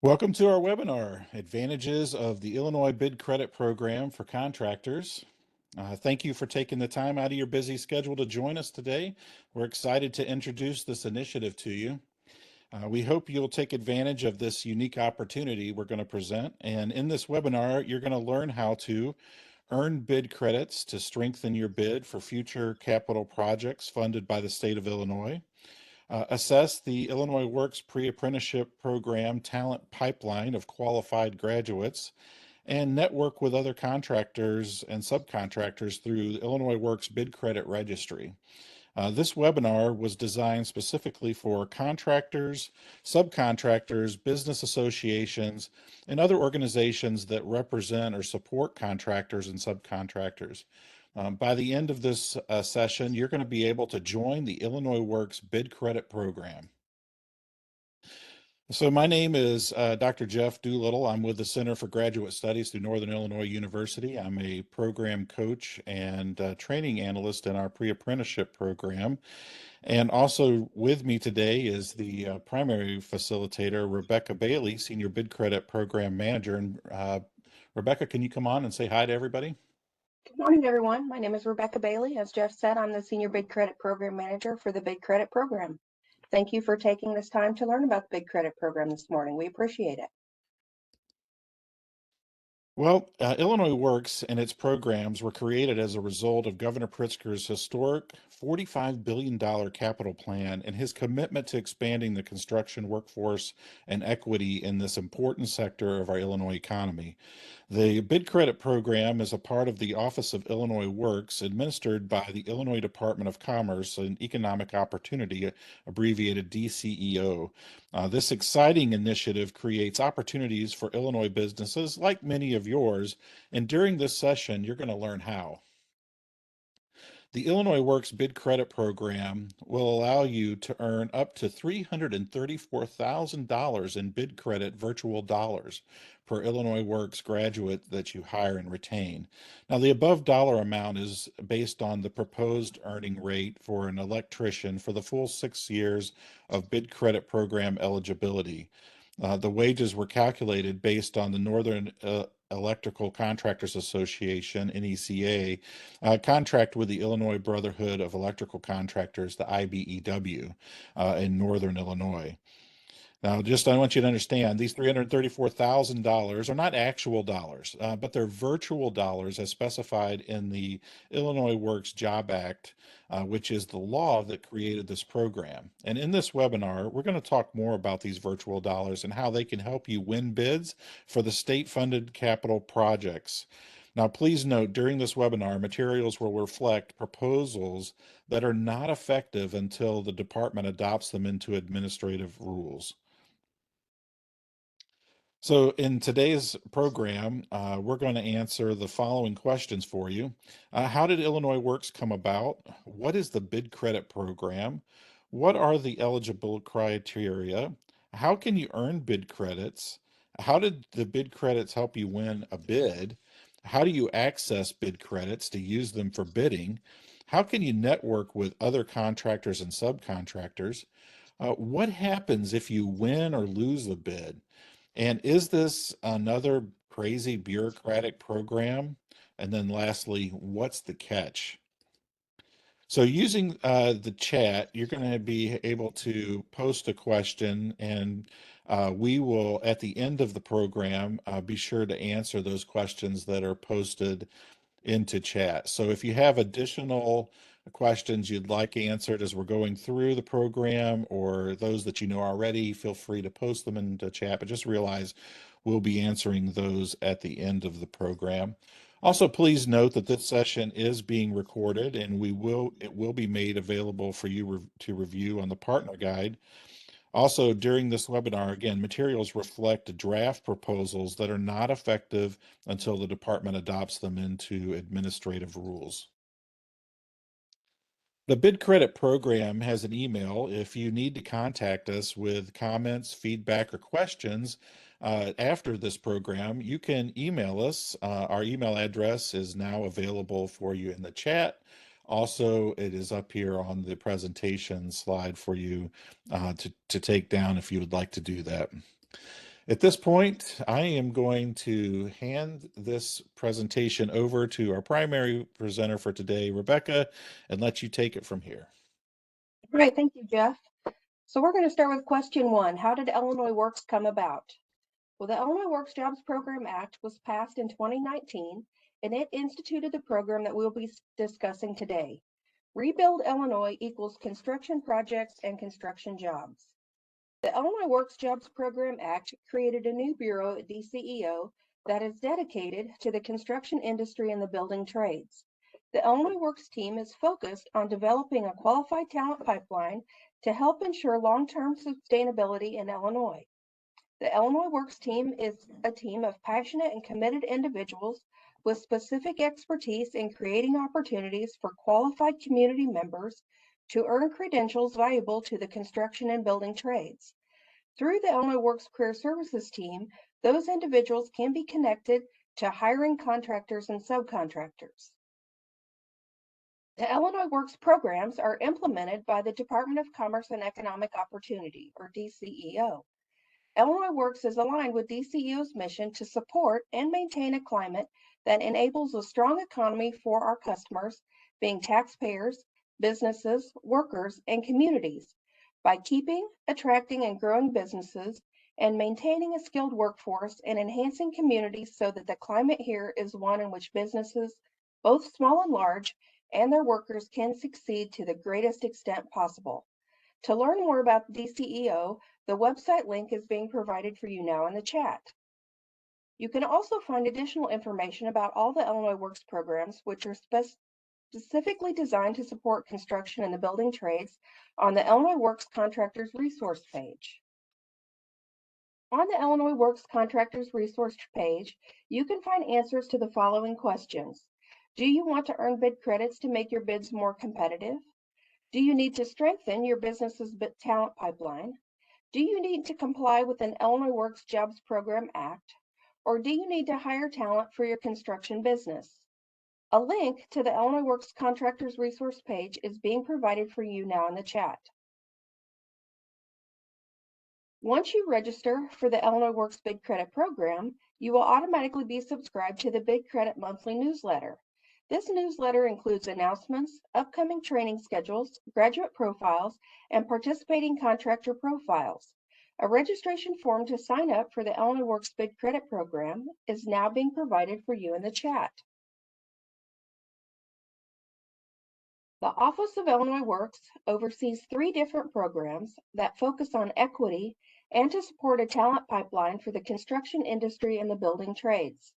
Welcome to our webinar, Advantages of the Illinois Bid Credit Program for Contractors. Thank you for taking the time out of your busy schedule to join us today. We're excited to introduce this initiative to you. We hope you'll take advantage of this unique opportunity we're going to present. And in this webinar, you're going to learn how to earn bid credits to strengthen your bid for future capital projects funded by the state of Illinois. Assess the Illinois Works pre-apprenticeship program talent pipeline of qualified graduates, and network with other contractors and subcontractors through the Illinois Works Bid Credit Registry. This webinar was designed specifically for contractors, subcontractors, business associations, and other organizations that represent or support contractors and subcontractors. By the end of this session, you're going to be able to join the Illinois Works Bid Credit Program. So my name is Dr. Jeff Doolittle. I'm with the Center for Graduate Studies through Northern Illinois University. I'm a program coach and training analyst in our pre-apprenticeship program. And also with me today is the primary facilitator, Rebecca Bailey, Senior Bid Credit Program Manager. And Rebecca, can you come on and say hi to everybody? Good morning, everyone. My name is Rebecca Bailey. As Jeff said, I'm the Senior Bid Credit Program Manager for the Bid Credit Program. Thank you for taking this time to learn about the Bid Credit Program this morning. We appreciate it. Well, Illinois Works and its programs were created as a result of Governor Pritzker's historic $45 billion capital plan and his commitment to expanding the construction workforce and equity in this important sector of our Illinois economy. The Bid Credit Program is a part of the Office of Illinois Works, administered by the Illinois Department of Commerce and Economic Opportunity, abbreviated DCEO. This exciting initiative creates opportunities for Illinois businesses like many of yours, and during this session, you're going to learn how. The Illinois Works Bid Credit Program will allow you to earn up to $334,000 in bid credit virtual dollars per Illinois Works graduate that you hire and retain. Now, the above dollar amount is based on the proposed earning rate for an electrician for the full 6 years of bid credit program eligibility. The wages were calculated based on the Northern Electrical Contractors Association, NECA, contract with the Illinois Brotherhood of Electrical Contractors, the IBEW, in Northern Illinois. Now, I want you to understand, these $334,000 are not actual dollars, but they're virtual dollars as specified in the Illinois Works Job Act, which is the law that created this program. And in this webinar, we're going to talk more about these virtual dollars and how they can help you win bids for the state-funded capital projects. Now, please note, during this webinar, materials will reflect proposals that are not effective until the department adopts them into administrative rules. So in today's program, we're going to answer the following questions for you. How did Illinois Works come about? What is the bid credit program? What are the eligible criteria? How can you earn bid credits? How did the bid credits help you win a bid? How do you access bid credits to use them for bidding? How can you network with other contractors and subcontractors? What happens if you win or lose the bid? And is this another crazy bureaucratic program? And then lastly, what's the catch? So using the chat, you're going to be able to post a question, and we will, at the end of the program, be sure to answer those questions that are posted into chat. So if you have additional questions you'd like answered as we're going through the program, or those that you know already, feel free to post them into chat, but just realize we'll be answering those at the end of the program. Also, please note that this session is being recorded, and it will be made available for you to review on the partner guide. Also, during this webinar, again, materials reflect draft proposals that are not effective until the department adopts them into administrative rules. The Bid Credit Program has an email. If you need to contact us with comments, feedback, or questions after this program, you can email us. Our email address is now available for you in the chat. Also, it is up here on the presentation slide for you to take down if you would like to do that. At this point, I am going to hand this presentation over to our primary presenter for today, Rebecca, and let you take it from here. Great, thank you, Jeff. So we're going to start with question 1. How did Illinois Works come about? Well, the Illinois Works Jobs Program Act was passed in 2019, and it instituted the program that we'll be discussing today. Rebuild Illinois equals construction projects and construction jobs. The Illinois Works Jobs Program Act created a new bureau at DCEO that is dedicated to the construction industry and the building trades. The Illinois Works team is focused on developing a qualified talent pipeline to help ensure long-term sustainability in Illinois. The Illinois Works team is a team of passionate and committed individuals with specific expertise in creating opportunities for qualified community members to earn credentials valuable to the construction and building trades. Through the Illinois Works Career Services team, those individuals can be connected to hiring contractors and subcontractors. The Illinois Works programs are implemented by the Department of Commerce and Economic Opportunity, or DCEO. Illinois Works is aligned with DCEO's mission to support and maintain a climate that enables a strong economy for our customers, being taxpayers, businesses, workers, and communities, by keeping, attracting, and growing businesses, and maintaining a skilled workforce and enhancing communities so that the climate here is one in which businesses, both small and large, and their workers can succeed to the greatest extent possible. To learn more about DCEO, the website link is being provided for you now in the chat. You can also find additional information about all the Illinois Works programs, which are specifically designed to support construction and the building trades, on the Illinois Works Contractors resource page. On the Illinois Works Contractors resource page, you can find answers to the following questions. Do you want to earn bid credits to make your bids more competitive? Do you need to strengthen your business's talent pipeline? Do you need to comply with an Illinois Works Jobs Program Act? Or do you need to hire talent for your construction business? A link to the Illinois Works Contractors resource page is being provided for you now in the chat. Once you register for the Illinois Works Bid Credit Program, you will automatically be subscribed to the Bid Credit monthly newsletter. This newsletter includes announcements, upcoming training schedules, graduate profiles, and participating contractor profiles. A registration form to sign up for the Illinois Works Bid Credit Program is now being provided for you in the chat. The Office of Illinois Works oversees 3 different programs that focus on equity and to support a talent pipeline for the construction industry and the building trades.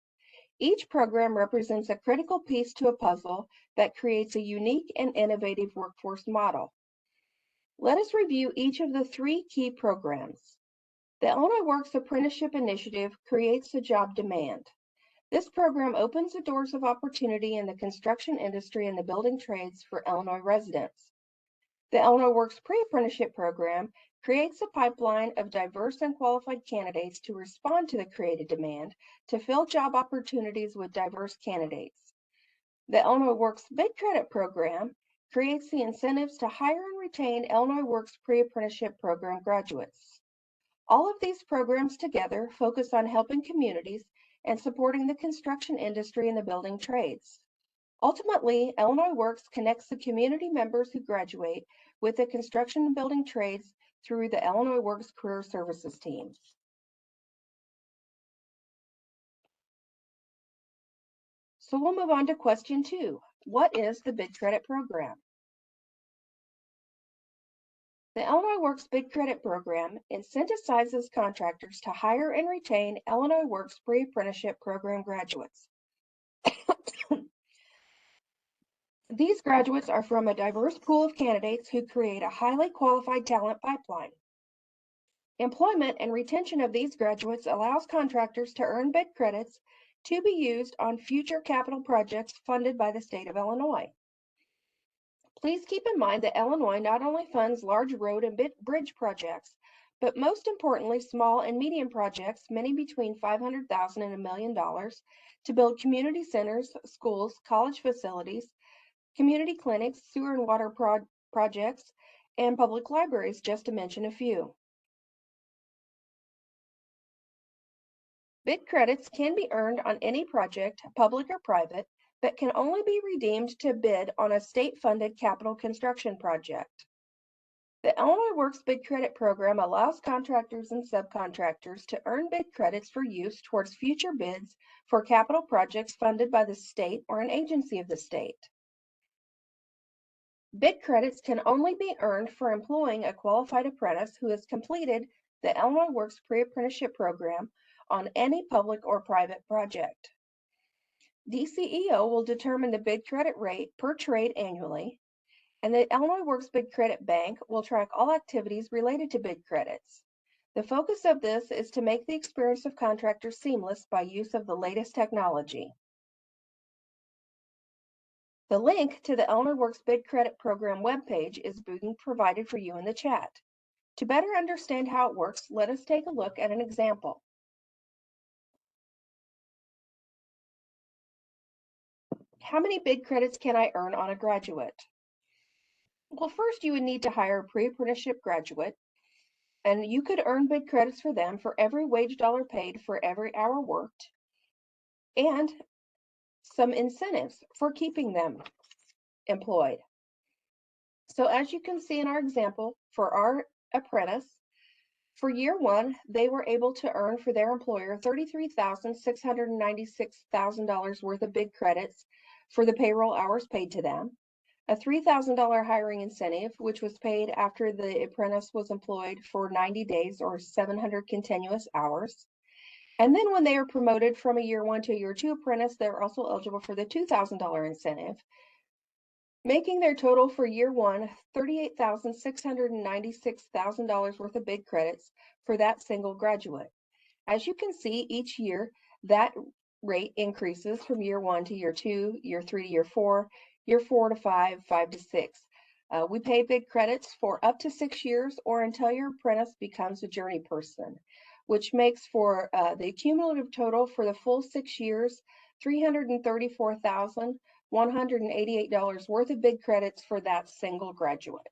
Each program represents a critical piece to a puzzle that creates a unique and innovative workforce model. Let us review each of the 3 key programs. The Illinois Works Apprenticeship Initiative creates the job demand. This program opens the doors of opportunity in the construction industry and the building trades for Illinois residents. The Illinois Works Pre-Apprenticeship Program creates a pipeline of diverse and qualified candidates to respond to the created demand to fill job opportunities with diverse candidates. The Illinois Works Bid Credit Program creates the incentives to hire and retain Illinois Works Pre-Apprenticeship Program graduates. All of these programs together focus on helping communities and supporting the construction industry and the building trades. Ultimately, Illinois Works connects the community members who graduate with the construction and building trades through the Illinois Works Career Services teams. So we'll move on to question 2. What is the Bid Credit Program? The Illinois Works Bid Credit Program incentivizes contractors to hire and retain Illinois Works Pre-Apprenticeship Program graduates. These graduates are from a diverse pool of candidates who create a highly qualified talent pipeline. Employment and retention of these graduates allows contractors to earn bid credits to be used on future capital projects funded by the state of Illinois. Please keep in mind that Illinois not only funds large road and bridge projects, but most importantly, small and medium projects, many between $500,000 and $1 million, to build community centers, schools, college facilities, community clinics, sewer and water projects, and public libraries, just to mention a few. Bid credits can be earned on any project, public or private, but can only be redeemed to bid on a state-funded capital construction project. The Illinois Works Bid Credit Program allows contractors and subcontractors to earn bid credits for use towards future bids for capital projects funded by the state or an agency of the state. Bid credits can only be earned for employing a qualified apprentice who has completed the Illinois Works Pre-Apprenticeship Program on any public or private project. DCEO will determine the bid credit rate per trade annually, and the Illinois Works Bid Credit Bank will track all activities related to bid credits. The focus of this is to make the experience of contractors seamless by use of the latest technology. The link to the Illinois Works Bid Credit Program webpage is being provided for you in the chat. To better understand how it works, let us take a look at an example. How many bid credits can I earn on a graduate? Well, first you would need to hire a pre-apprenticeship graduate, and you could earn bid credits for them for every wage dollar paid for every hour worked, and some incentives for keeping them employed. So as you can see in our example, for our apprentice, for year one, they were able to earn for their employer $33,696 worth of bid credits for the payroll hours paid to them, a $3,000 hiring incentive, which was paid after the apprentice was employed for 90 days or 700 continuous hours. And then when they are promoted from a year one to a year two apprentice, they're also eligible for the $2,000 incentive, making their total for year one $38,696 worth of bid credits for that single graduate. As you can see, each year that rate increases from year one to year two, year three to year four to five, five to six. We pay bid credits for up to 6 years or until your apprentice becomes a journey person, which makes for the cumulative total for the full 6 years $334,188 worth of bid credits for that single graduate.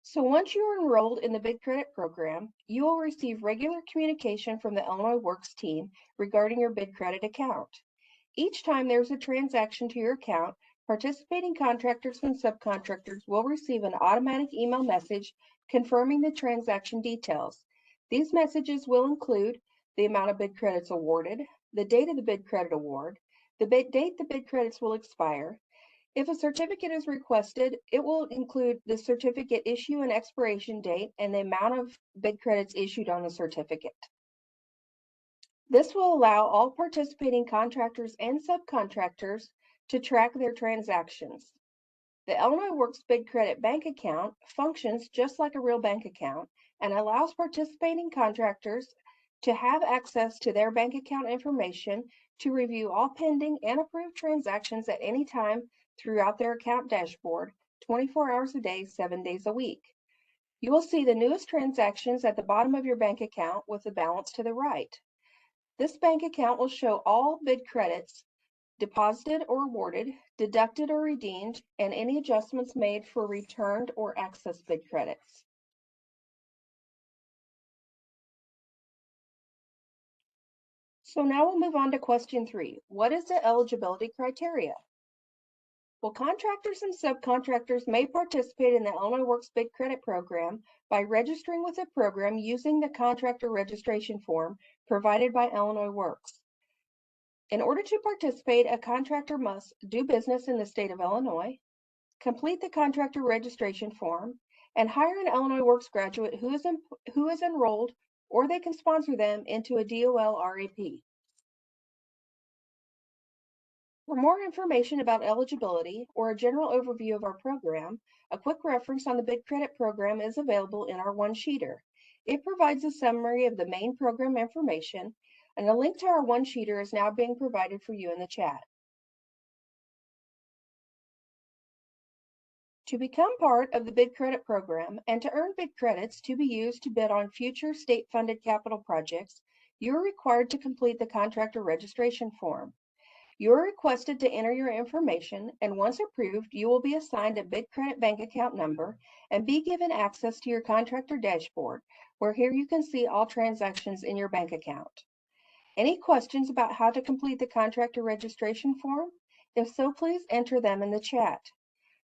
So once you are enrolled in the Bid Credit Program, you will receive regular communication from the Illinois Works team regarding your Bid Credit account. Each time there's a transaction to your account, participating contractors and subcontractors will receive an automatic email message confirming the transaction details. These messages will include the amount of bid credits awarded, the date of the bid credit award, the date the bid credits will expire. If a certificate is requested, it will include the certificate issue and expiration date and the amount of bid credits issued on the certificate. This will allow all participating contractors and subcontractors to track their transactions. The Illinois Works Bid Credit Bank account functions just like a real bank account and allows participating contractors to have access to their bank account information to review all pending and approved transactions at any time throughout their account dashboard, 24 hours a day, 7 days a week. You will see the newest transactions at the bottom of your bank account with the balance to the right. This bank account will show all bid credits deposited or awarded, deducted or redeemed, and any adjustments made for returned or excess bid credits. So now we'll move on to question 3. What is the eligibility criteria? Well, contractors and subcontractors may participate in the Illinois Works Bid Credit Program by registering with the program using the contractor registration form provided by Illinois Works. In order to participate, a contractor must do business in the state of Illinois, complete the contractor registration form, and hire an Illinois Works graduate who is enrolled, or they can sponsor them into a DOL RAP. For more information about eligibility or a general overview of our program, a quick reference on the Bid Credit Program is available in our one-sheeter. It provides a summary of the main program information, and a link to our one-sheeter is now being provided for you in the chat. To become part of the Bid Credit Program and to earn bid credits to be used to bid on future state-funded capital projects, you are required to complete the contractor registration form. You are requested to enter your information, and once approved, you will be assigned a Bid Credit bank account number and be given access to your contractor dashboard, where here you can see all transactions in your bank account. Any questions about how to complete the contractor registration form? If so, please enter them in the chat.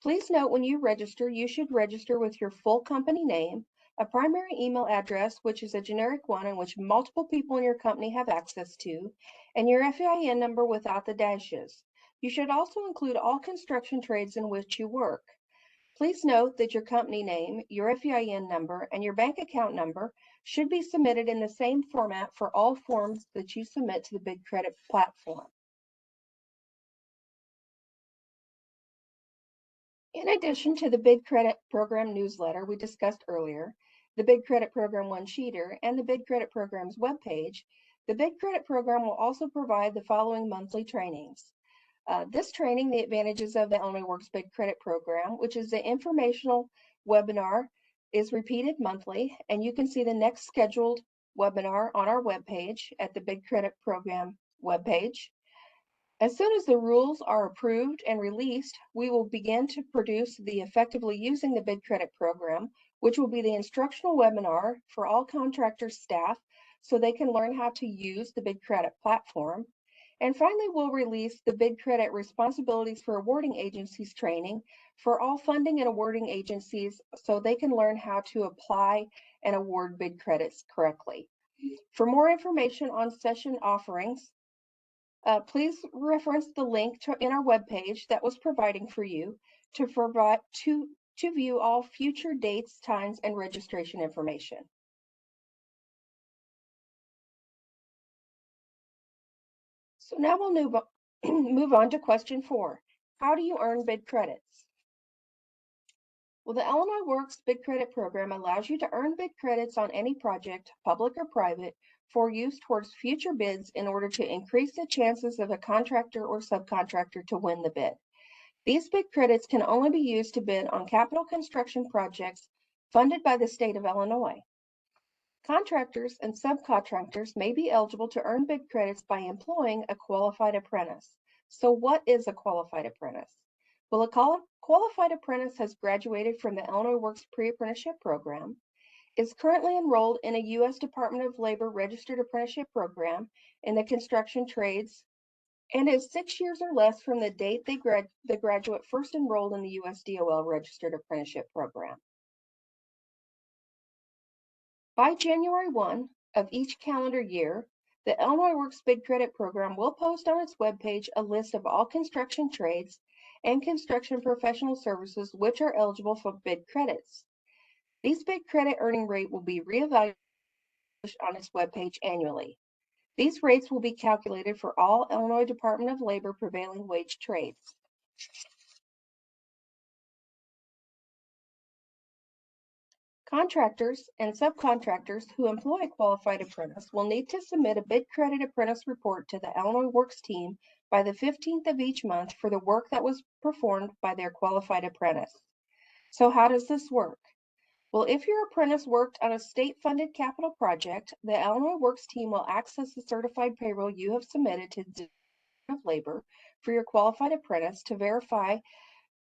Please note when you register, you should register with your full company name, a primary email address, which is a generic one in which multiple people in your company have access to, and your FEIN number without the dashes. You should also include all construction trades in which you work. Please note that your company name, your FEIN number, and your bank account number should be submitted in the same format for all forms that you submit to the Bid Credit platform. In addition to the Bid Credit Program newsletter we discussed earlier, the Bid Credit Program one-sheeter, and the Bid Credit Program's webpage, the Bid Credit Program will also provide the following monthly trainings. This training, The Advantages of the Illinois Works Bid Credit Program, which is the informational webinar, is repeated monthly, and you can see the next scheduled webinar on our webpage at the Bid Credit Program webpage. As soon as the rules are approved and released, we will begin to produce the Effectively Using the Bid Credit Program, which will be the instructional webinar for all contractor staff so they can learn how to use the Bid Credit platform. And finally, we'll release the Bid Credit Responsibilities for Awarding Agencies training for all funding and awarding agencies so they can learn how to apply and award bid credits correctly. For more information on session offerings, please reference the link in our webpage that was providing for you to view all future dates, times, and registration information. So now we'll move on to question 4. How do you earn bid credits? Well, the Illinois Works Bid Credit Program allows you to earn bid credits on any project, public or private, for use towards future bids in order to increase the chances of a contractor or subcontractor to win the bid. These bid credits can only be used to bid on capital construction projects funded by the state of Illinois. Contractors and subcontractors may be eligible to earn bid credits by employing a qualified apprentice. So what is a qualified apprentice? Well, a qualified apprentice has graduated from the Illinois Works Pre-Apprenticeship Program, is currently enrolled in a U.S. Department of Labor Registered Apprenticeship Program in the construction trades, and is 6 years or less from the date the graduate first enrolled in the U.S. DOL Registered Apprenticeship Program. By January 1 of each calendar year, the Illinois Works Bid Credit Program will post on its webpage a list of all construction trades and construction professional services which are eligible for bid credits. These bid credit earning rate will be reevaluated on its webpage annually. These rates will be calculated for all Illinois Department of Labor prevailing wage trades. Contractors and subcontractors who employ a qualified apprentice will need to submit a bid credit apprentice report to the Illinois Works team by the 15th of each month for the work that was performed by their qualified apprentice. So how does this work? Well, if your apprentice worked on a state-funded capital project, the Illinois Works team will access the certified payroll you have submitted to the Department of Labor for your qualified apprentice to verify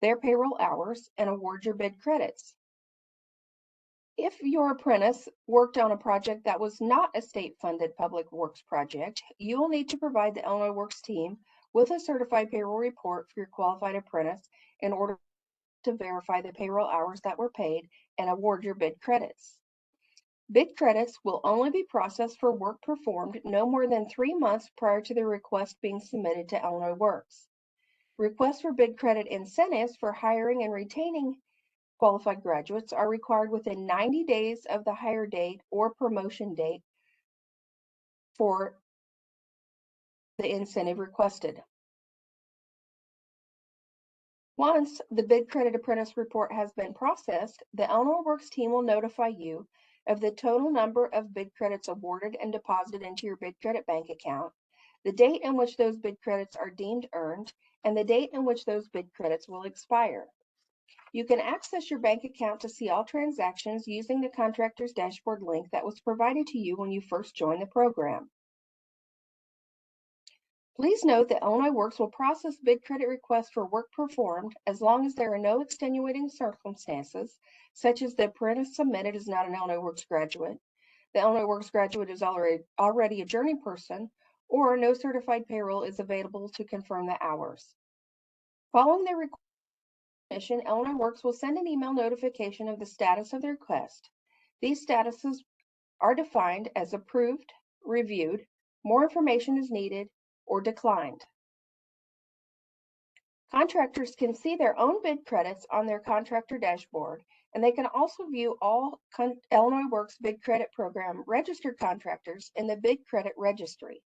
their payroll hours and award your bid credits. If your apprentice worked on a project that was not a state-funded public works project, you will need to provide the Illinois Works team with a certified payroll report for your qualified apprentice in order to verify the payroll hours that were paid and award your bid credits. Bid credits will only be processed for work performed no more than 3 months prior to the request being submitted to Illinois Works. Requests for bid credit incentives for hiring and retaining qualified graduates are required within 90 days of the hire date or promotion date for the incentive requested. Once the bid credit apprentice report has been processed, the Illinois Works team will notify you of the total number of bid credits awarded and deposited into your bid credit bank account, the date in which those bid credits are deemed earned, and the date in which those bid credits will expire. You can access your bank account to see all transactions using the Contractors Dashboard link that was provided to you when you first joined the program. Please note that Illinois Works will process bid credit requests for work performed as long as there are no extenuating circumstances, such as the apprentice submitted is not an Illinois Works graduate, the Illinois Works graduate is already a journey person, or no certified payroll is available to confirm the hours. Following the submission, Illinois Works will send an email notification of the status of the request. These statuses are defined as approved, reviewed, more information is needed, or declined. Contractors can see their own bid credits on their contractor dashboard, and they can also view all Illinois Works Bid Credit Program registered contractors in the Bid Credit Registry.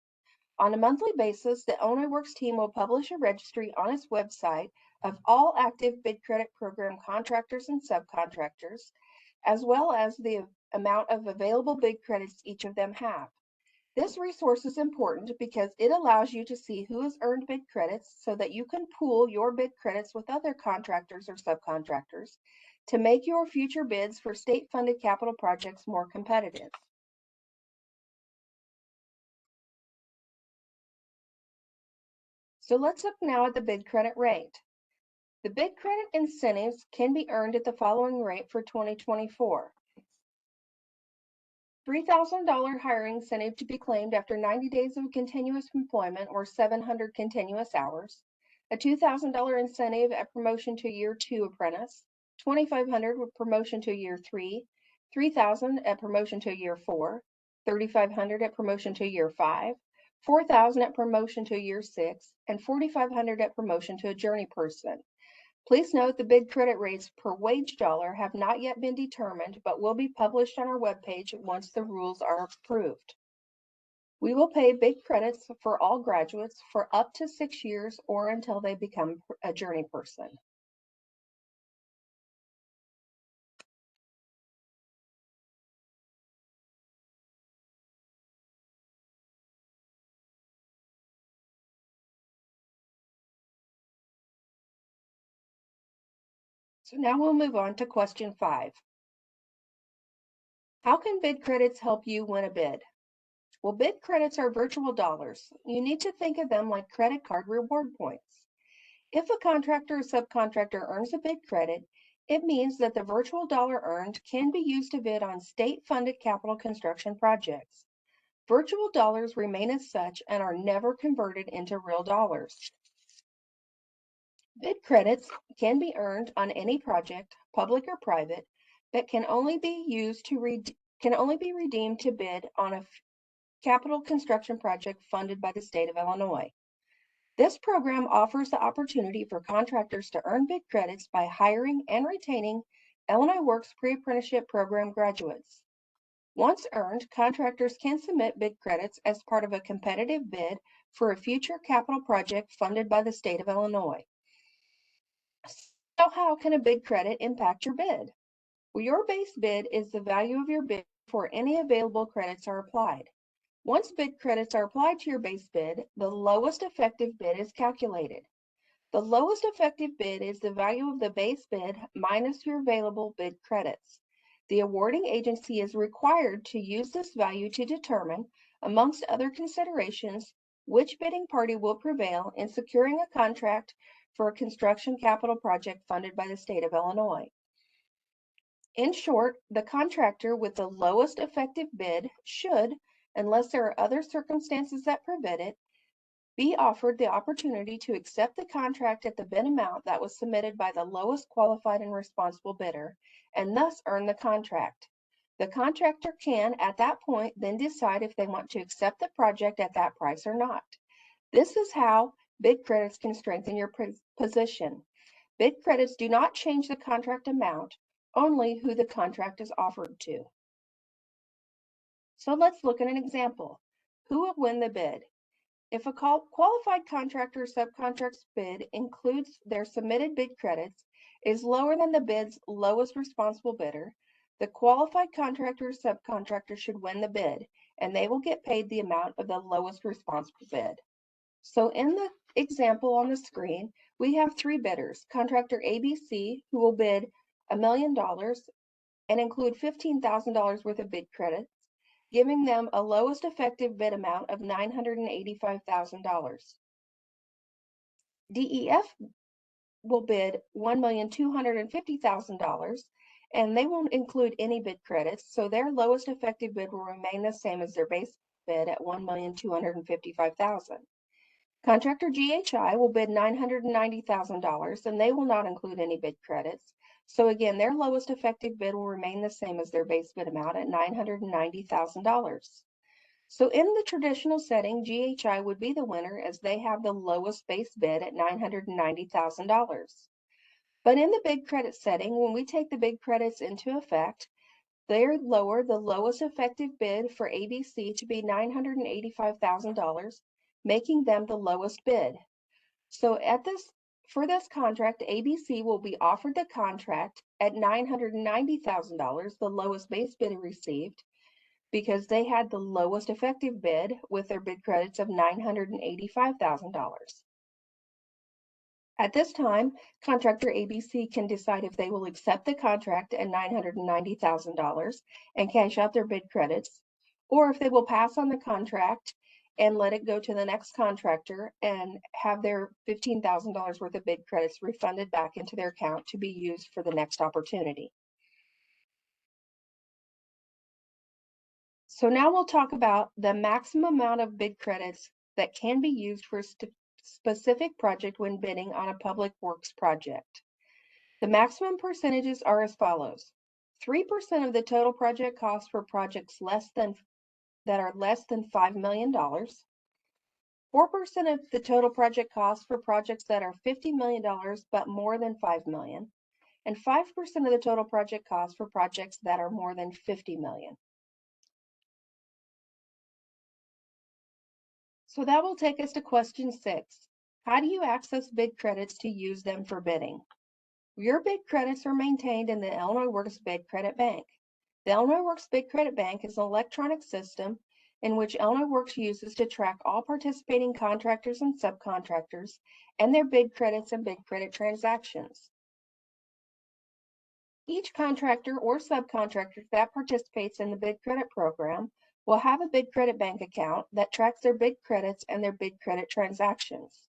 On a monthly basis, the Illinois Works team will publish a registry on its website of all active Bid Credit Program contractors and subcontractors, as well as the amount of available bid credits each of them have. This resource is important because it allows you to see who has earned bid credits so that you can pool your bid credits with other contractors or subcontractors to make your future bids for state-funded capital projects more competitive. So let's look now at the bid credit rate. The bid credit incentives can be earned at the following rate for 2024. $3,000 hiring incentive to be claimed after 90 days of continuous employment or 700 continuous hours, a $2,000 incentive at promotion to year 2 apprentice, $2,500 with promotion to year 3, $3,000 at promotion to year 4, $3,500 at promotion to year 5, $4,000 at promotion to year 6, and $4,500 at promotion to a journey person. Please note the bid credit rates per wage dollar have not yet been determined, but will be published on our webpage once the rules are approved. We will pay bid credits for all graduates for up to 6 years or until they become a journey person. So now we'll move on to question 5. How can bid credits help you win a bid? Well, bid credits are virtual dollars. You need to think of them like credit card reward points. If a contractor or subcontractor earns a bid credit, it means that the virtual dollar earned can be used to bid on state-funded capital construction projects. Virtual dollars remain as such and are never converted into real dollars. Bid credits can be earned on any project, public or private, that can only be redeemed to bid on a capital construction project funded by the state of Illinois. This program offers the opportunity for contractors to earn bid credits by hiring and retaining Illinois Works pre-apprenticeship program graduates. Once earned, contractors can submit bid credits as part of a competitive bid for a future capital project funded by the state of Illinois. So how can a bid credit impact your bid? Well, your base bid is the value of your bid before any available credits are applied. Once bid credits are applied to your base bid, the lowest effective bid is calculated. The lowest effective bid is the value of the base bid minus your available bid credits. The awarding agency is required to use this value to determine, amongst other considerations, which bidding party will prevail in securing a contract for a construction capital project funded by the state of Illinois. In short, the contractor with the lowest effective bid should, unless there are other circumstances that prevent it, be offered the opportunity to accept the contract at the bid amount that was submitted by the lowest qualified and responsible bidder, and thus earn the contract. The contractor can, at that point, then decide if they want to accept the project at that price or not. This is how bid credits can strengthen your position. Bid credits do not change the contract amount, only who the contract is offered to. So let's look at an example. Who will win the bid? If a qualified contractor or subcontract's bid includes their submitted bid credits is lower than the bid's lowest responsible bidder, the qualified contractor or subcontractor should win the bid, and they will get paid the amount of the lowest responsible bid. So in the example on the screen, we have 3 bidders, contractor ABC, who will bid $1 million and include $15,000 worth of bid credits, giving them a lowest effective bid amount of $985,000. DEF will bid $1,250,000, and they won't include any bid credits, so their lowest effective bid will remain the same as their base bid at $1,255,000. Contractor GHI will bid $990,000, and they will not include any bid credits. So again, their lowest effective bid will remain the same as their base bid amount at $990,000. So in the traditional setting, GHI would be the winner as they have the lowest base bid at $990,000. But in the bid credit setting, when we take the bid credits into effect, they lower the lowest effective bid for ABC to be $985,000, making them the lowest bid. So for this contract, ABC will be offered the contract at $990,000, the lowest base bid received, because they had the lowest effective bid with their bid credits of $985,000. At this time, contractor ABC can decide if they will accept the contract at $990,000 and cash out their bid credits, or if they will pass on the contract and let it go to the next contractor and have their $15,000 worth of bid credits refunded back into their account to be used for the next opportunity. So now we'll talk about the maximum amount of bid credits that can be used for a specific project when bidding on a public works project. The maximum percentages are as follows. 3% of the total project cost for projects that are less than $5 million. 4% of the total project cost for projects that are $50 million but more than $5 million. And 5% of the total project cost for projects that are more than $50 million. So that will take us to question 6. How do you access bid credits to use them for bidding? Your bid credits are maintained in the Illinois Works Bid Credit Bank. The Illinois Works Bid Credit Bank is an electronic system in which Illinois Works uses to track all participating contractors and subcontractors and their bid credits and bid credit transactions. Each contractor or subcontractor that participates in the bid credit program will have a bid credit bank account that tracks their bid credits and their bid credit transactions.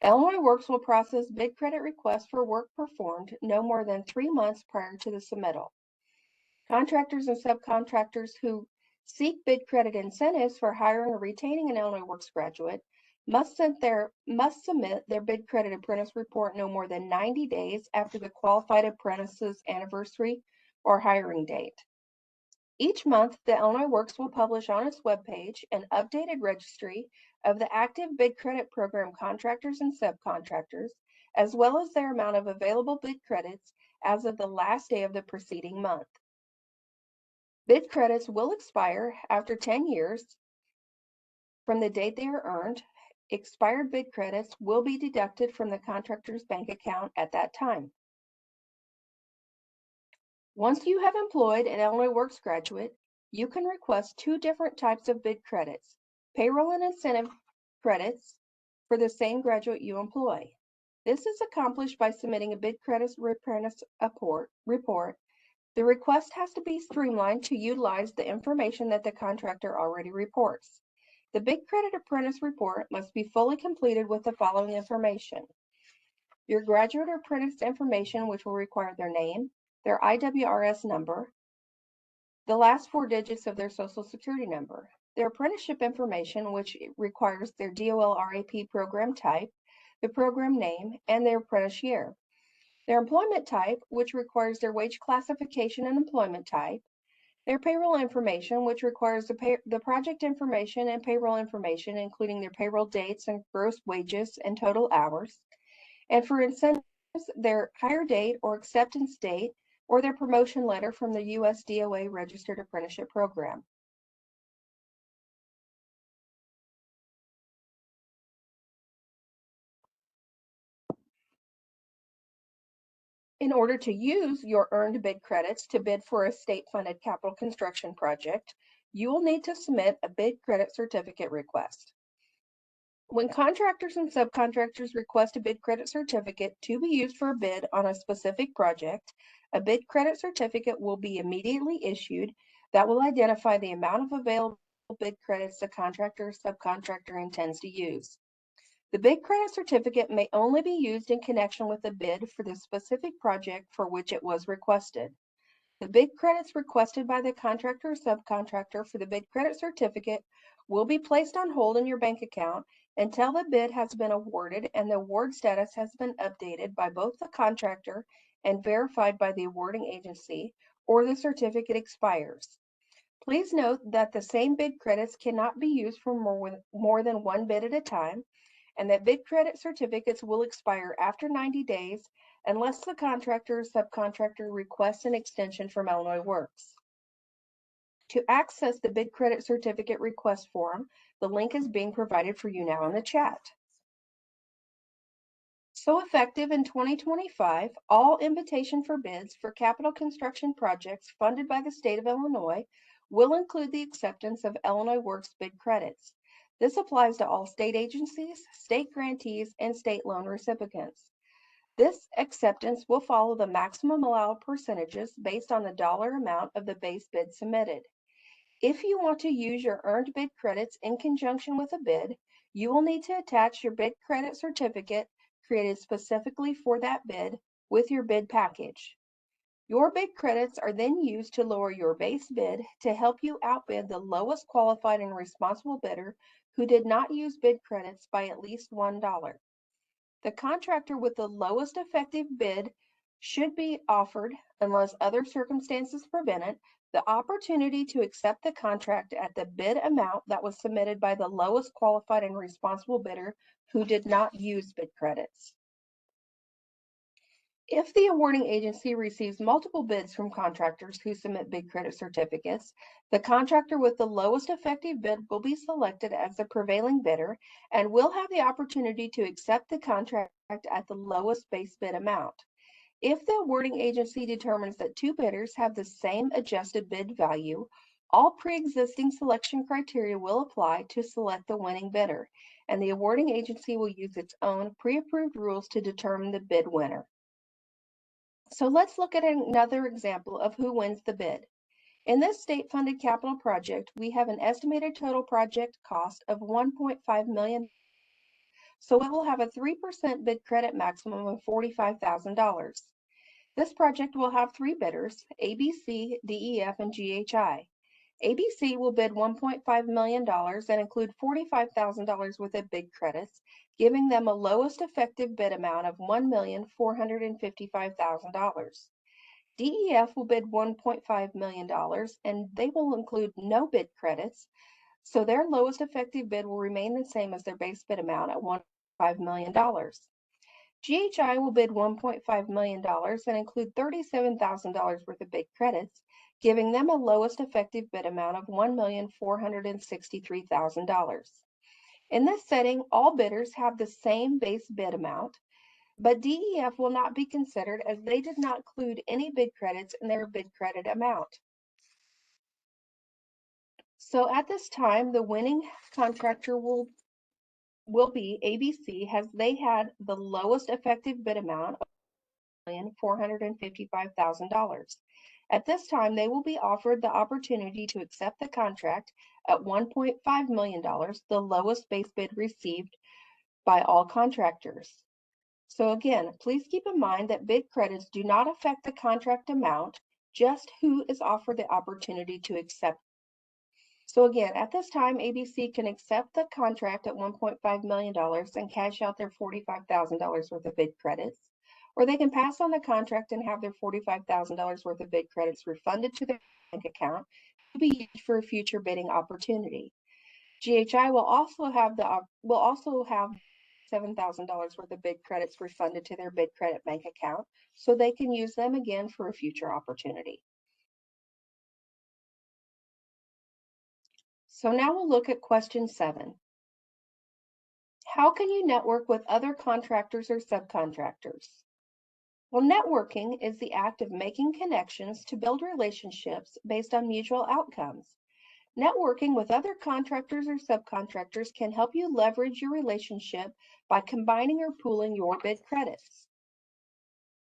Illinois Works will process bid credit requests for work performed no more than 3 months prior to the submittal. Contractors and subcontractors who seek bid credit incentives for hiring or retaining an Illinois Works graduate must submit their bid credit apprentice report no more than 90 days after the qualified apprentice's anniversary or hiring date. Each month, the Illinois Works will publish on its webpage an updated registry of the active bid credit program contractors and subcontractors, as well as their amount of available bid credits as of the last day of the preceding month. Bid credits will expire after 10 years from the date they are earned. Expired bid credits will be deducted from the contractor's bank account at that time. Once you have employed an Illinois Works graduate, you can request 2 different types of bid credits: payroll and incentive credits for the same graduate you employ. This is accomplished by submitting a bid credits apprentice report. The request has to be streamlined to utilize the information that the contractor already reports. The bid credit apprentice report must be fully completed with the following information: your graduate or apprentice information, which will require their name, their IWRS number, the last 4 digits of their Social Security number, their apprenticeship information, which requires their DOL RAP program type, the program name, and their apprentice year, their employment type, which requires their wage classification and employment type, their payroll information, which requires the project information and payroll information, including their payroll dates and gross wages and total hours, and for incentives, their hire date or acceptance date, or their promotion letter from the US DOA Registered Apprenticeship Program. In order to use your earned bid credits to bid for a state-funded capital construction project, you will need to submit a bid credit certificate request. When contractors and subcontractors request a bid credit certificate to be used for a bid on a specific project, a bid credit certificate will be immediately issued that will identify the amount of available bid credits the contractor or subcontractor intends to use. The bid credit certificate may only be used in connection with the bid for the specific project for which it was requested. The bid credits requested by the contractor or subcontractor for the bid credit certificate will be placed on hold in your bank account until the bid has been awarded and the award status has been updated by both the contractor and verified by the awarding agency, or the certificate expires. Please note that the same bid credits cannot be used for more than one bid at a time, and that bid credit certificates will expire after 90 days unless the contractor or subcontractor requests an extension from Illinois Works. To access the bid credit certificate request form, the link is being provided for you now in the chat. So effective in 2025, all invitation for bids for capital construction projects funded by the state of Illinois will include the acceptance of Illinois Works bid credits. This applies to all state agencies, state grantees, and state loan recipients. This acceptance will follow the maximum allowed percentages based on the dollar amount of the base bid submitted. If you want to use your earned bid credits in conjunction with a bid, you will need to attach your bid credit certificate created specifically for that bid with your bid package. Your bid credits are then used to lower your base bid to help you outbid the lowest qualified and responsible bidder who did not use bid credits by at least $1. The contractor with the lowest effective bid should be offered, unless other circumstances prevent it, the opportunity to accept the contract at the bid amount that was submitted by the lowest qualified and responsible bidder who did not use bid credits. If the awarding agency receives multiple bids from contractors who submit bid credit certificates, the contractor with the lowest effective bid will be selected as the prevailing bidder and will have the opportunity to accept the contract at the lowest base bid amount. If the awarding agency determines that two bidders have the same adjusted bid value, all pre-existing selection criteria will apply to select the winning bidder, and the awarding agency will use its own pre-approved rules to determine the bid winner. So let's look at another example of who wins the bid. In this state-funded capital project, we have an estimated total project cost of $1.5 million. So it will have a 3% bid credit maximum of $45,000. This project will have three bidders, ABC, DEF, and GHI. ABC will bid $1.5 million and include $45,000 worth of bid credits, giving them a lowest effective bid amount of $1,455,000. DEF will bid $1.5 million and they will include no bid credits, so their lowest effective bid will remain the same as their base bid amount at $1.5 million. GHI will bid $1.5 million and include $37,000 worth of bid credits, giving them a lowest effective bid amount of $1,463,000. In this setting, all bidders have the same base bid amount, but DEF will not be considered as they did not include any bid credits in their bid credit amount. So at this time, the winning contractor will be ABC, as they had the lowest effective bid amount of $1,455,000. At this time, they will be offered the opportunity to accept the contract at $1.5 million, the lowest base bid received by all contractors. So again, please keep in mind that bid credits do not affect the contract amount, just who is offered the opportunity to accept. So again, at this time, ABC can accept the contract at $1.5 million and cash out their $45,000 worth of bid credits, or they can pass on the contract and have their $45,000 worth of bid credits refunded to their bank account to be used for a future bidding opportunity. GHI will also have $7,000 worth of bid credits refunded to their bid credit bank account, so they can use them again for a future opportunity. So now we'll look at question 7. How can you network with other contractors or subcontractors? Well, networking is the act of making connections to build relationships based on mutual outcomes. Networking with other contractors or subcontractors can help you leverage your relationship by combining or pooling your bid credits.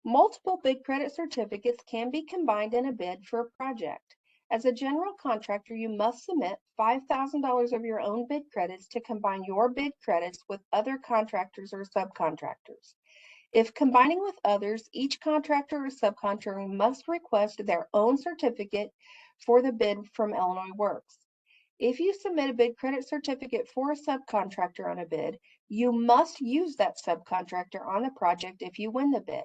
Multiple bid credit certificates can be combined in a bid for a project. As a general contractor, you must submit $5,000 of your own bid credits to combine your bid credits with other contractors or subcontractors. If combining with others, each contractor or subcontractor must request their own certificate for the bid from Illinois Works. If you submit a bid credit certificate for a subcontractor on a bid, you must use that subcontractor on the project if you win the bid.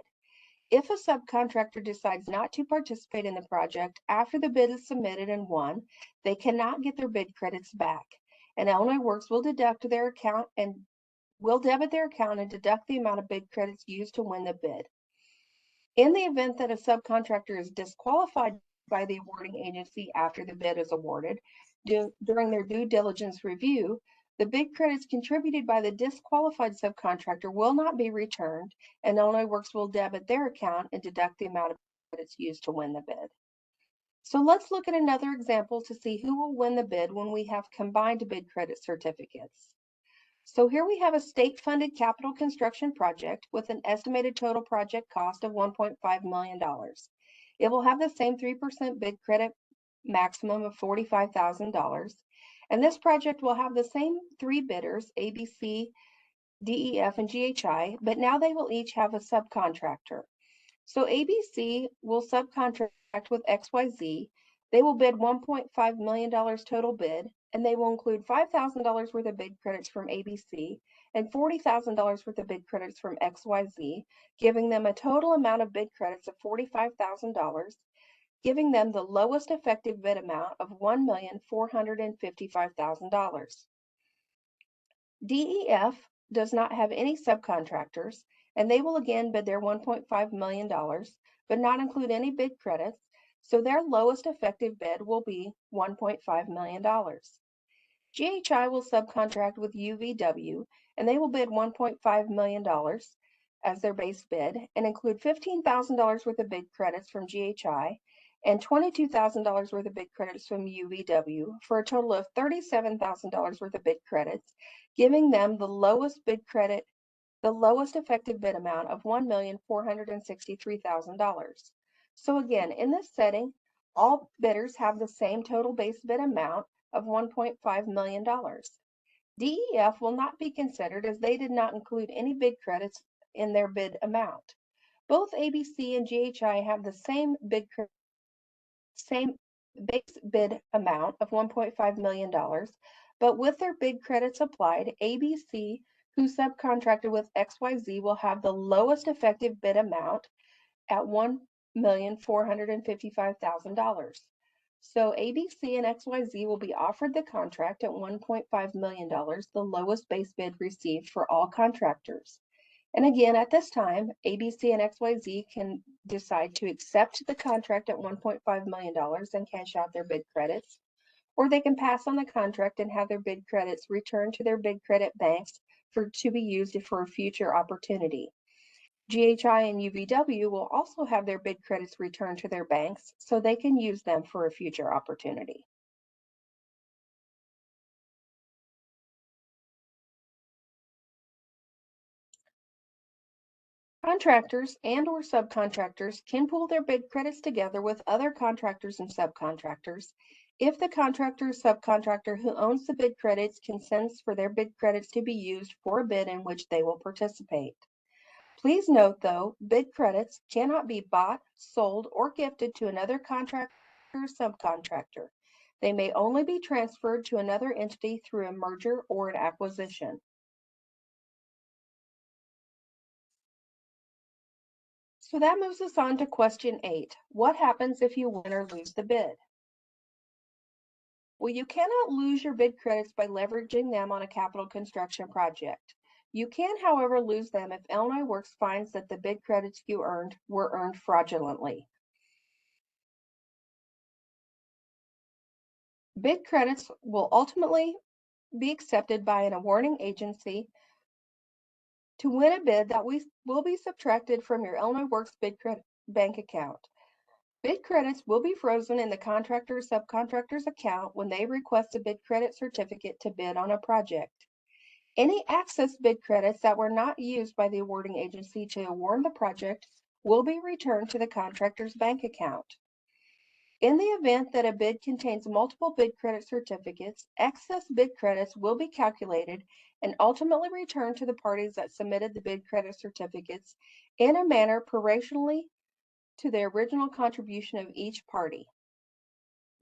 If a subcontractor decides not to participate in the project after the bid is submitted and won, they cannot get their bid credits back. And Illinois Works will deduct their account and will debit their account and deduct the amount of bid credits used to win the bid. In the event that a subcontractor is disqualified by the awarding agency after the bid is awarded, during their due diligence review, the bid credits contributed by the disqualified subcontractor will not be returned, and Illinois Works will debit their account and deduct the amount of credits used to win the bid. So let's look at another example to see who will win the bid when we have combined bid credit certificates. So here we have a state-funded capital construction project with an estimated total project cost of $1.5 million. It will have the same 3% bid credit maximum of $45,000. And this project will have the same three bidders, ABC, DEF, and GHI, but now they will each have a subcontractor. So ABC will subcontract with XYZ. They will bid $1.5 million total bid, and they will include $5,000 worth of bid credits from ABC and $40,000 worth of bid credits from XYZ, giving them a total amount of bid credits of $45,000, giving them the lowest effective bid amount of $1,455,000. DEF does not have any subcontractors, and they will again bid their $1.5 million, but not include any bid credits, so their lowest effective bid will be $1.5 million. GHI will subcontract with UVW, and they will bid $1.5 million as their base bid and include $15,000 worth of bid credits from GHI and $22,000 worth of bid credits from UVW for a total of $37,000 worth of bid credits, giving them the lowest effective bid amount of $1,463,000. So again, in this setting, all bidders have the same total base bid amount of $1.5 million. DEF will not be considered as they did not include any bid credits in their bid amount. Both ABC and GHI have the same base bid amount of $1.5 million, but with their bid credits applied, ABC, who subcontracted with XYZ, will have the lowest effective bid amount at $1,455,000. So ABC and XYZ will be offered the contract at $1.5 million, the lowest base bid received for all contractors. And again, at this time, ABC and XYZ can decide to accept the contract at $1.5 million and cash out their bid credits, or they can pass on the contract and have their bid credits returned to their bid credit banks to be used for a future opportunity. GHI and UVW will also have their bid credits returned to their banks so they can use them for a future opportunity. Contractors and/or subcontractors can pool their bid credits together with other contractors and subcontractors if the contractor or subcontractor who owns the bid credits consents for their bid credits to be used for a bid in which they will participate. Please note, though, bid credits cannot be bought, sold, or gifted to another contractor or subcontractor. They may only be transferred to another entity through a merger or an acquisition. So that moves us on to question 8. What happens if you win or lose the bid? Well, you cannot lose your bid credits by leveraging them on a capital construction project. You can, however, lose them if Illinois Works finds that the bid credits you earned were earned fraudulently. Bid credits will ultimately be accepted by an awarding agency to win a bid that will be subtracted from your Illinois Works bid credit bank account. Bid credits will be frozen in the contractor or subcontractor's account when they request a bid credit certificate to bid on a project. Any excess bid credits that were not used by the awarding agency to award the project will be returned to the contractor's bank account. In the event that a bid contains multiple bid credit certificates, excess bid credits will be calculated and ultimately returned to the parties that submitted the bid credit certificates in a manner proportionally to the original contribution of each party.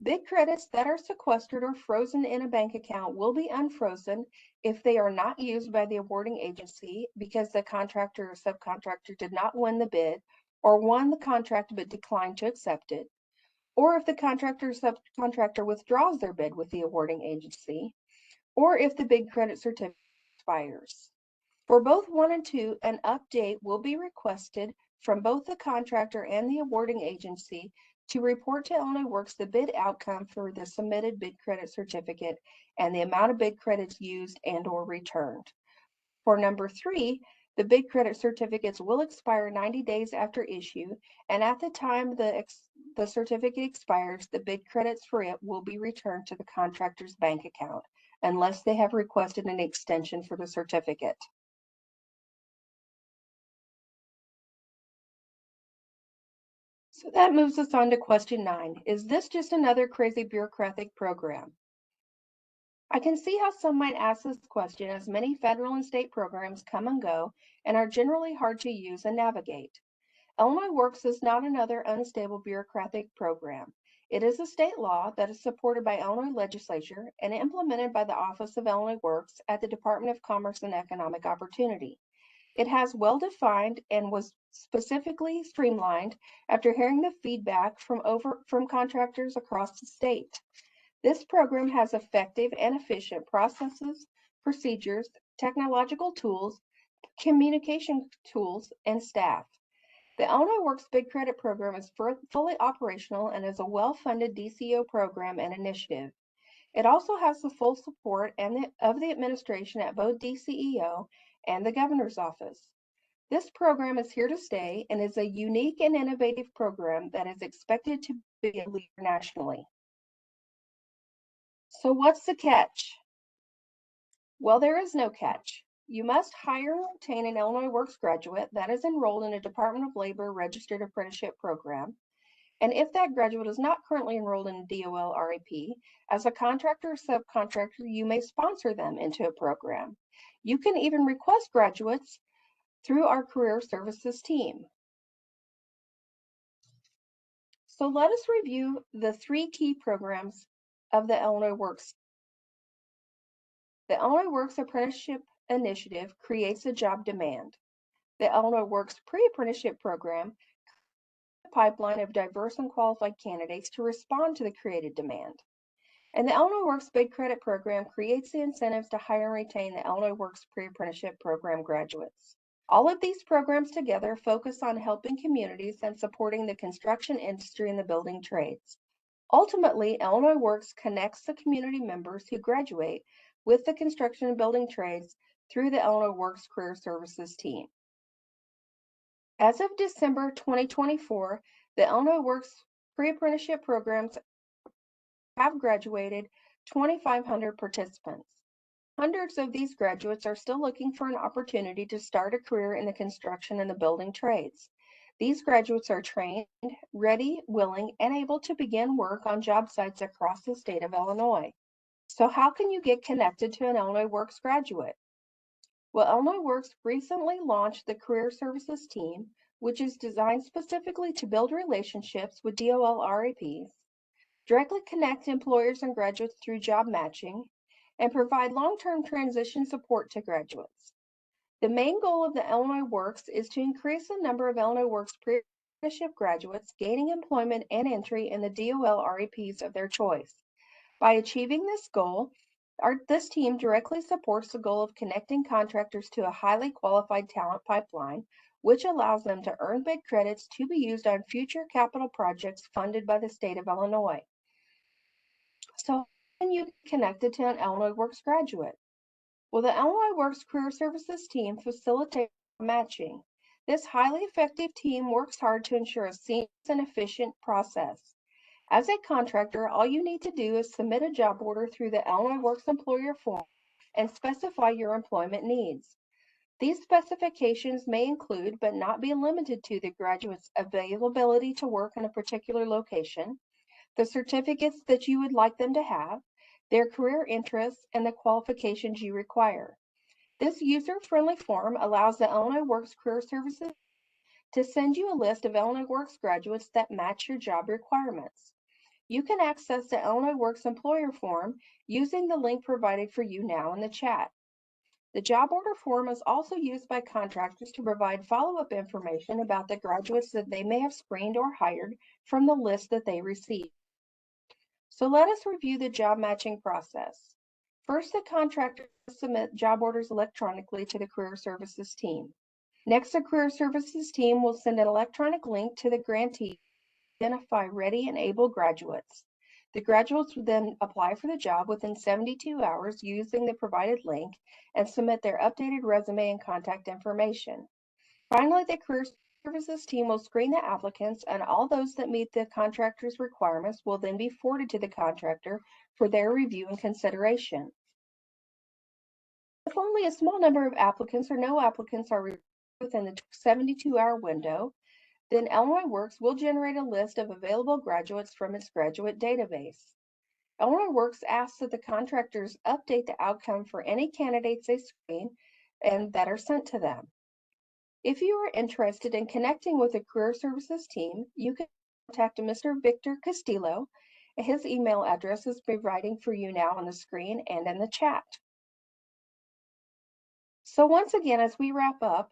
Bid credits that are sequestered or frozen in a bank account will be unfrozen if they are not used by the awarding agency because the contractor or subcontractor did not win the bid or won the contract but declined to accept it, or if the contractor or subcontractor withdraws their bid with the awarding agency, or if the bid credit certificate expires. For both 1 and 2, an update will be requested from both the contractor and the awarding agency to report to Illinois Works the bid outcome for the submitted bid credit certificate and the amount of bid credits used and/or returned. For number 3, the bid credit certificates will expire 90 days after issue, and at the time the certificate expires, the bid credits for it will be returned to the contractor's bank account unless they have requested an extension for the certificate. So that moves us on to question 9. Is this just another crazy bureaucratic program? I can see how some might ask this question as many federal and state programs come and go and are generally hard to use and navigate. Illinois Works is not another unstable bureaucratic program. It is a state law that is supported by Illinois legislature and implemented by the Office of Illinois Works at the Department of Commerce and Economic Opportunity. It has well-defined and was specifically streamlined after hearing the feedback from contractors across the state. This program has effective and efficient processes, procedures, technological tools, communication tools, and staff. The Illinois Works Bid Credit Program is fully operational and is a well-funded DCO program and initiative. It also has the full support of the administration at both DCEO and the Governor's Office. This program is here to stay and is a unique and innovative program that is expected to be a leader nationally. So what's the catch? Well, there is no catch. You must hire and retain an Illinois Works graduate that is enrolled in a Department of Labor registered apprenticeship program. And if that graduate is not currently enrolled in a DOL REP, as a contractor or subcontractor, you may sponsor them into a program. You can even request graduates through our career services team. So let us review the 3 key programs of the Illinois Works. The Illinois Works Apprenticeship Initiative creates a job demand. The Illinois Works Pre-Apprenticeship Program creates a pipeline of diverse and qualified candidates to respond to the created demand. And the Illinois Works Bid Credit Program creates the incentives to hire and retain the Illinois Works Pre-Apprenticeship Program graduates. All of these programs together focus on helping communities and supporting the construction industry and the building trades. Ultimately, Illinois Works connects the community members who graduate with the construction and building trades through the Illinois Works Career Services team. As of December 2024, the Illinois Works pre-apprenticeship programs have graduated 2,500 participants. Hundreds of these graduates are still looking for an opportunity to start a career in the construction and the building trades. These graduates are trained, ready, willing, and able to begin work on job sites across the state of Illinois. So how can you get connected to an Illinois Works graduate? Well, Illinois Works recently launched the Career Services Team, which is designed specifically to build relationships with DOL RAPs, directly connect employers and graduates through job matching, and provide long-term transition support to graduates. The main goal of the Illinois Works is to increase the number of Illinois Works pre-apprenticeship graduates gaining employment and entry in the DOL REPs of their choice. By achieving this goal, this team directly supports the goal of connecting contractors to a highly qualified talent pipeline, which allows them to earn bid credits to be used on future capital projects funded by the state of Illinois. So how can you get connected to an Illinois Works graduate? Well, the Illinois Works Career Services team facilitates matching. This highly effective team works hard to ensure a seamless and efficient process. As a contractor, all you need to do is submit a job order through the Illinois Works Employer form and specify your employment needs. These specifications may include, but not be limited to, the graduate's availability to work in a particular location, the certificates that you would like them to have, their career interests, and the qualifications you require. This user-friendly form allows the Illinois Works Career Services to send you a list of Illinois Works graduates that match your job requirements. You can access the Illinois Works Employer form using the link provided for you now in the chat. The job order form is also used by contractors to provide follow-up information about the graduates that they may have screened or hired from the list that they received. So let us review the job matching process. First, the contractors submit job orders electronically to the Career Services team. Next, the Career Services team will send an electronic link to the grantee to identify ready and able graduates. The graduates would then apply for the job within 72 hours using the provided link and submit their updated resume and contact information. Finally, the Career Services team will screen the applicants, and all those that meet the contractor's requirements will then be forwarded to the contractor for their review and consideration. If only a small number of applicants or no applicants are reviewed within the 72-hour window, then Illinois Works will generate a list of available graduates from its graduate database. Illinois Works asks that the contractors update the outcome for any candidates they screen and that are sent to them. If you are interested in connecting with the Career Services team, you can contact Mr. Victor Castillo. His email address is providing for you now on the screen and in the chat. So once again, as we wrap up,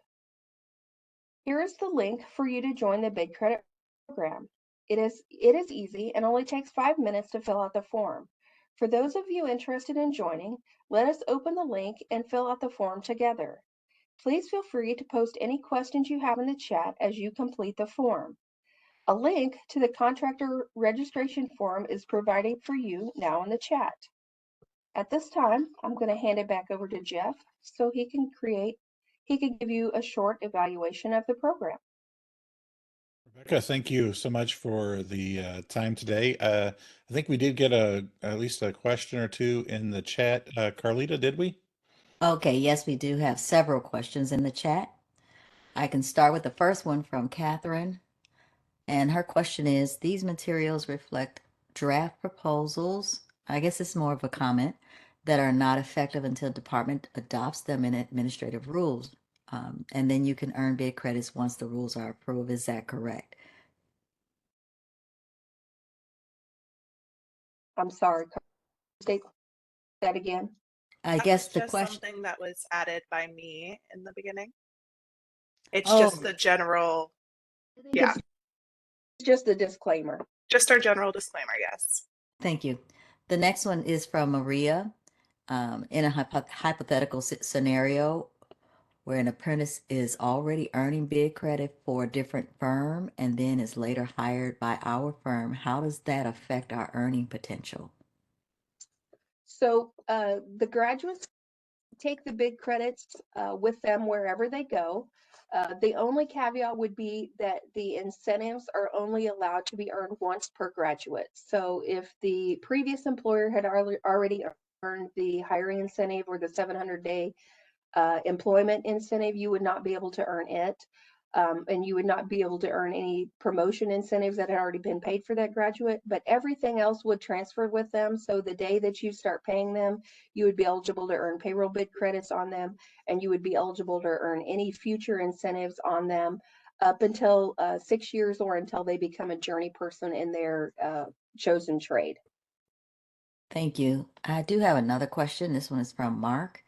here is the link for you to join the Big Credit program. It is easy and only takes 5 minutes to fill out the form. For those of you interested in joining, let us open the link and fill out the form together. Please feel free to post any questions you have in the chat as you complete the form. A link to the contractor registration form is provided for you now in the chat. At this time, I'm going to hand it back over to Jeff so he can give you a short evaluation of the program. Rebecca, thank you so much for the time today. I think we did get at least a question or two in the chat. Carlita, did we? Okay, yes, we do have several questions in the chat. I can start with the first one from Catherine. And her question is, these materials reflect draft proposals, I guess it's more of a comment, that are not effective until department adopts them in administrative rules. And then you can earn bid credits once the rules are approved. Is that correct? I'm sorry, state that again. I That guess was the just question. something that was added by me in the beginning. It's Oh, just the general, yeah, It's just a disclaimer. just our general disclaimer, yes. thank you. The next one is from Maria. In a hypothetical scenario where an apprentice is already earning bid credit for a different firm and then is later hired by our firm, how does that affect our earning potential? So the graduates take the bid credits with them wherever they go. The only caveat would be that the incentives are only allowed to be earned once per graduate. So if the previous employer had already earned the hiring incentive or the 700-day employment incentive, you would not be able to earn it. And you would not be able to earn any promotion incentives that had already been paid for that graduate, but everything else would transfer with them. So the day that you start paying them, you would be eligible to earn payroll bid credits on them, and you would be eligible to earn any future incentives on them up until 6 years or until they become a journey person in their chosen trade. Thank you. I do have another question. This one is from Mark.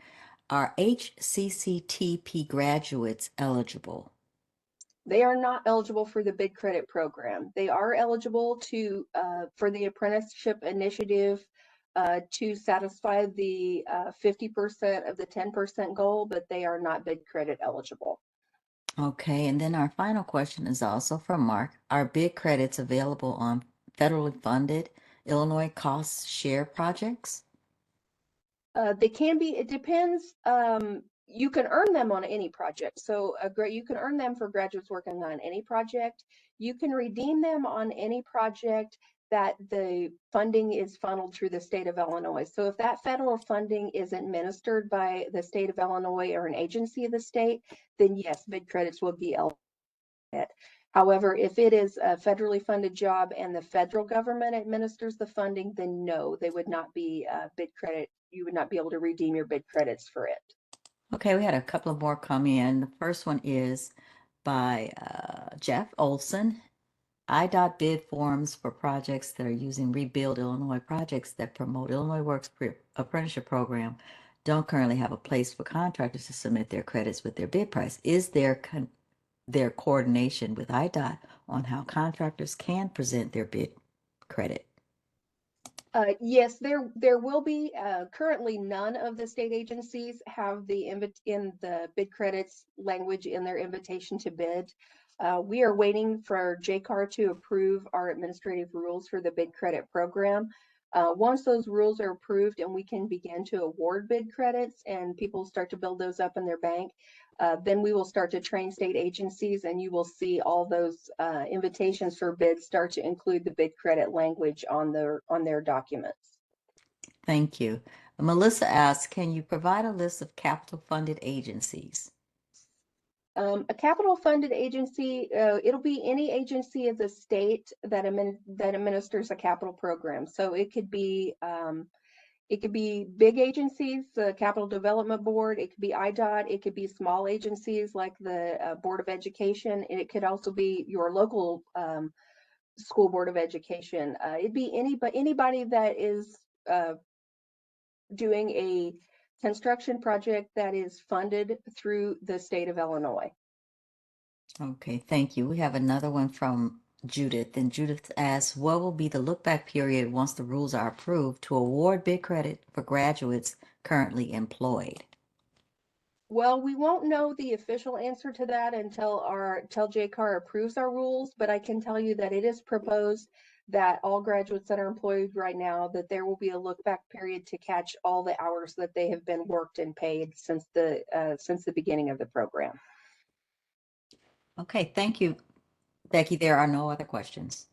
Are HCCTP graduates eligible? They are not eligible for the bid credit program. They are eligible to for the apprenticeship initiative to satisfy the 50% of the 10% goal, but they are not bid credit eligible. Okay, and then our final question is also from Mark. Are bid credits available on federally funded Illinois cost share projects? They can be, it depends. You can earn them on any project. So you can earn them for graduates working on any project. You can redeem them on any project that the funding is funneled through the state of Illinois. So if that federal funding is administered by the state of Illinois or an agency of the state, then yes, bid credits will be eligible However, if it is a federally funded job and the federal government administers the funding, then no, they would not be bid credit. You would not be able to redeem your bid credits for it. Okay, we had a couple of more come in. The first one is by Jeff Olson. IDOT bid forms for projects that are using Rebuild Illinois projects that promote Illinois Works apprenticeship program don't currently have a place for contractors to submit their credits with their bid price. Is there coordination with IDOT on how contractors can present their bid credit? Yes, there will be. Currently, none of the state agencies have in the bid credits language in their invitation to bid. We are waiting for JCAR to approve our administrative rules for the bid credit program. Once those rules are approved and we can begin to award bid credits and people start to build those up in their bank, then we will start to train state agencies, and you will see all those invitations for bids start to include the bid credit language on their documents. Thank you. Melissa asks, can you provide a list of capital funded agencies? A capital funded agency, it'll be any agency of the state that administers a capital program. So it could be big agencies, the Capital Development Board, it could be IDOT, it could be small agencies like the Board of Education, and it could also be your local school board of education. It'd be anybody that is doing a construction project that is funded through the state of Illinois. Okay, thank you. We have another one from Judith, and Judith asks, what will be the look back period once the rules are approved to award bid credit for graduates currently employed? Well, we won't know the official answer to that until JCAR approves our rules, but I can tell you that it is proposed that all graduates that are employed right now, that there will be a look back period to catch all the hours that they have been worked and paid since the beginning of the program. Okay, thank you, Becky. There are no other questions.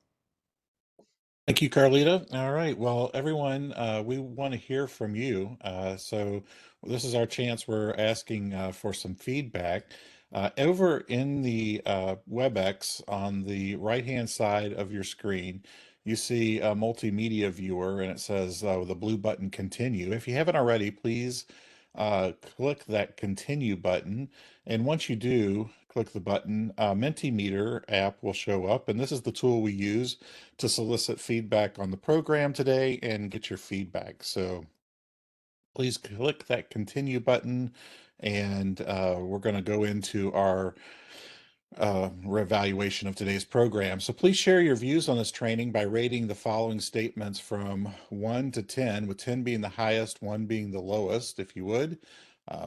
Thank you, Carlita. All right. Well, everyone, we want to hear from you. So this is our chance. We're asking for some feedback. Over in the WebEx on the right-hand side of your screen, you see a multimedia viewer and it says the blue button continue. If you haven't already, please click that continue button. And once you do, click the button, Mentimeter app will show up. And this is the tool we use to solicit feedback on the program today and get your feedback. So please click that continue button, and we're going to go into our reevaluation of today's program. So please share your views on this training by rating the following statements from 1 to 10, with 10 being the highest, 1 being the lowest, if you would.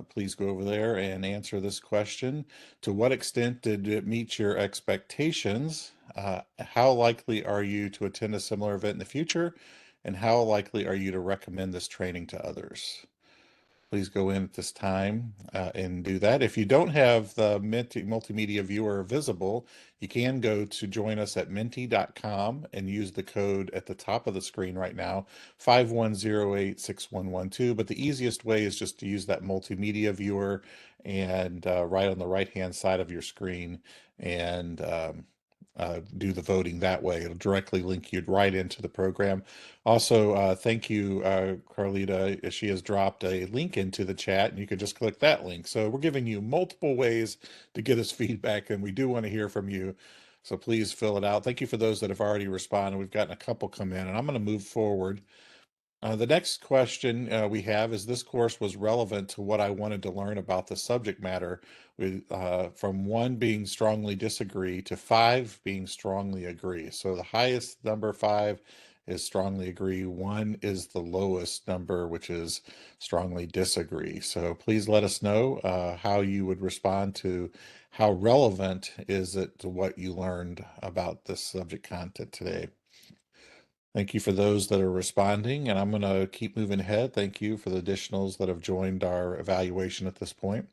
Please go over there and answer this question. To what extent did it meet your expectations? How likely are you to attend a similar event in the future? And how likely are you to recommend this training to others? Please go in at this time and do that. If you don't have the multimedia viewer visible, you can go to join us at menti.com and use the code at the top of the screen right now, 51086112. But the easiest way is just to use that multimedia viewer and right on the right-hand side of your screen and do the voting that way. It'll directly link you right into the program. Also, thank you, Carlita. She has dropped a link into the chat, and you can just click that link. So we're giving you multiple ways to get us feedback, and we do want to hear from you. So please fill it out. Thank you for those that have already responded. We've gotten a couple come in, and I'm going to move forward. The next question we have is, this course was relevant to what I wanted to learn about the subject matter, with from 1 being strongly disagree to 5 being strongly agree. So the highest number, 5, is strongly agree. 1 is the lowest number, which is strongly disagree. So please let us know how you would respond to how relevant is it to what you learned about this subject content today. Thank you for those that are responding, and I'm going to keep moving ahead. Thank you for the additionals that have joined our evaluation at this point.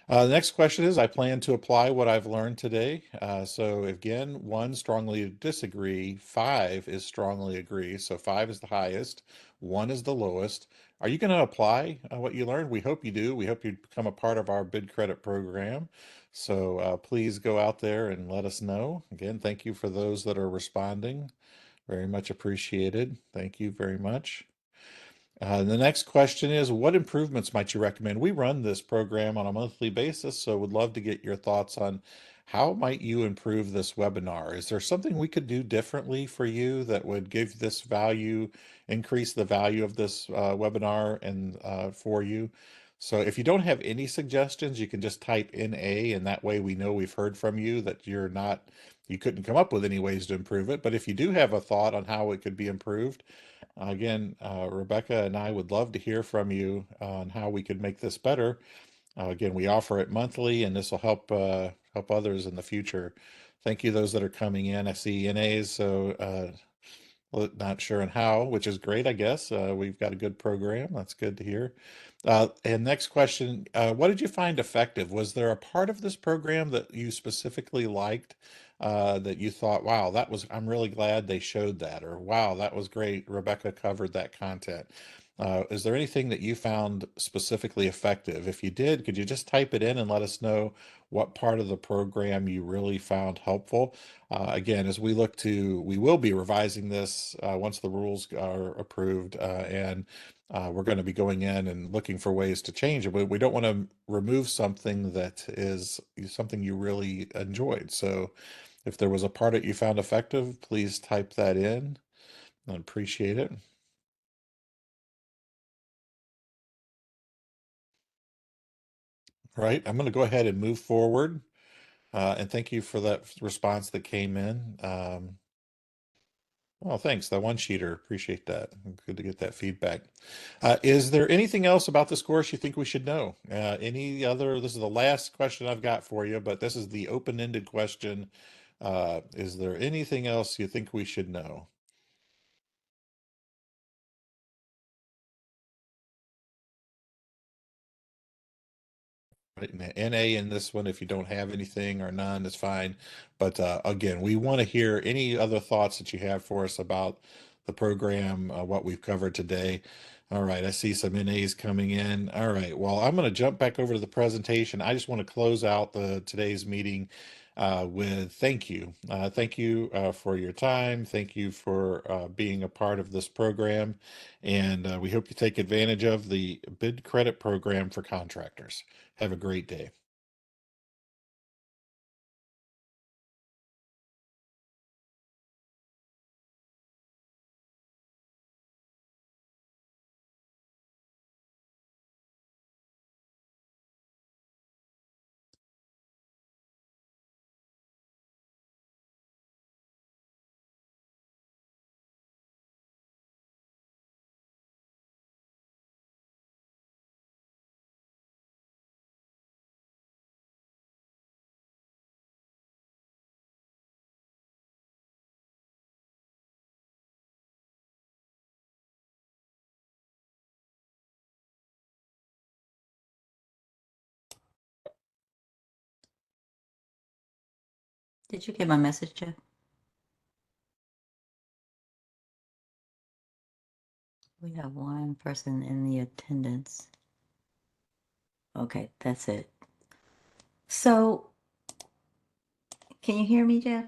The next question is, I plan to apply what I've learned today. So again, 1 strongly disagree, 5 is strongly agree. So 5 is the highest, 1 is the lowest. Are you going to apply what you learned? We hope you do. We hope you become a part of our bid credit program. So please go out there and let us know. Again, thank you for those that are responding. Very much appreciated. Thank you very much. The next question is, what improvements might you recommend? We run this program on a monthly basis, so would love to get your thoughts on how might you improve this webinar? Is there something we could do differently for you that would give this value, increase the value of this webinar and for you? So if you don't have any suggestions, you can just type NA, and that way we know we've heard from you, that you couldn't come up with any ways to improve it. But if you do have a thought on how it could be improved, again, Rebecca and I would love to hear from you on how we could make this better. Again, we offer it monthly, and this will help others in the future. Thank you, those that are coming in. I see NAs, so not sure on how, which is great, I guess. We've got a good program. That's good to hear. And next question, what did you find effective? Was there a part of this program that you specifically liked, that you thought, wow, I'm really glad they showed that, or wow, that was great, Rebecca covered that content. Is there anything that you found specifically effective? If you did, could you just type it in and let us know what part of the program you really found helpful? Again, as we will be revising this once the rules are approved, and we're going to be going in and looking for ways to change it, but we don't want to remove something that is something you really enjoyed. So if there was a part that you found effective, please type that in. I appreciate it. All right, I'm going to go ahead and move forward. And thank you for that response that came in. Oh, thanks. That one cheater. Appreciate that. Good to get that feedback. Is there anything else about this course you think we should know? This is the last question I've got for you, but this is the open-ended question. Is there anything else you think we should know? Right, NA in this one, if you don't have anything or none, it's fine. But again, we want to hear any other thoughts that you have for us about the program, what we've covered today. All right, I see some NAs coming in. All right, well, I'm going to jump back over to the presentation. I just want to close out today's meeting with thank you. Thank you for your time. Thank you for being a part of this program. And we hope you take advantage of the bid credit program for contractors. Have a great day. Did you get my message, Jeff? We have one person in the attendance. Okay, that's it. So, can you hear me, Jeff?